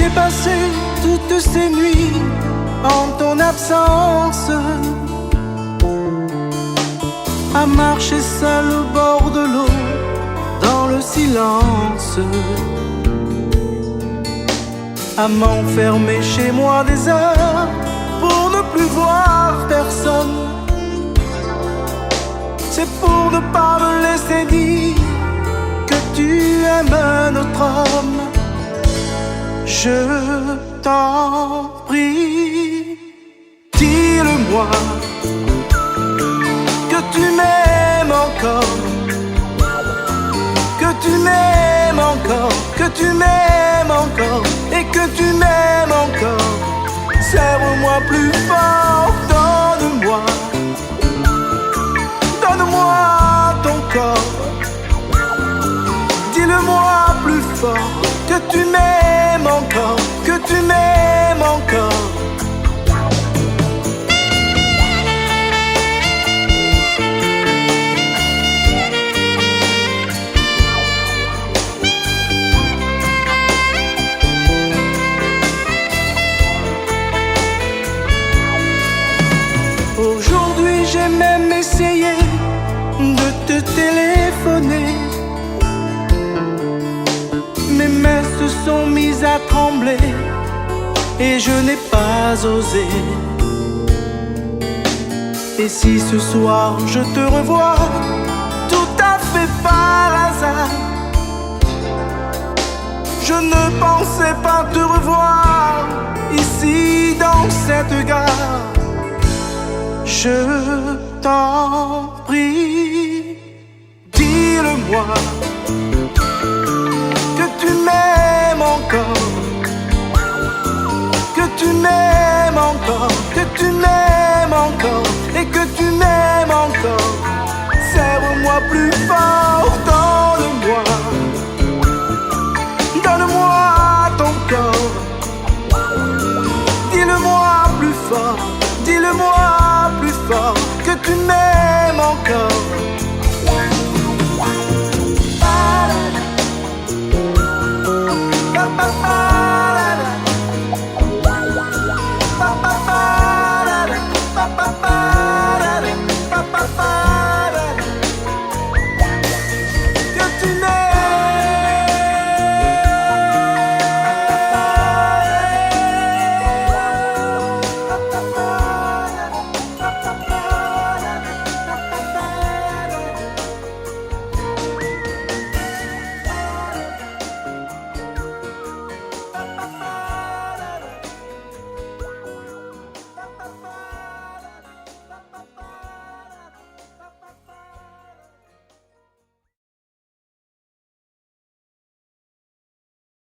J'ai passé toutes ces nuits en ton absence à marcher seul au bord de l'eau dans le silence, à m'enfermer chez moi des heures pour ne plus voir personne. C'est pour ne pas me laisser dire que tu aimes un autre homme. Je t'en prie, dis-le-moi, que tu m'aimes encore, que tu m'aimes encore, que tu m'aimes encore, et que tu m'aimes encore. Serre-moi plus fort, donne-moi, donne-moi ton corps. Dis-le-moi plus fort, que tu m'aimes encore, que tu m'aimes encore. Aujourd'hui j'ai même essayé de te téléphoner. Mes mains se sont mises à trembler et je n'ai pas osé. Et si ce soir je te revois tout à fait par hasard, je ne pensais pas te revoir ici dans cette gare. Je t'en prie, dis-le-moi, que tu m'aimes encore, que tu m'aimes encore, que tu m'aimes encore, et que tu m'aimes encore. Serre-moi plus fort, donne-moi, donne-moi ton corps. Dis-le-moi plus fort, dis-le-moi plus fort, que tu m'aimes encore. Pa, pa, pa.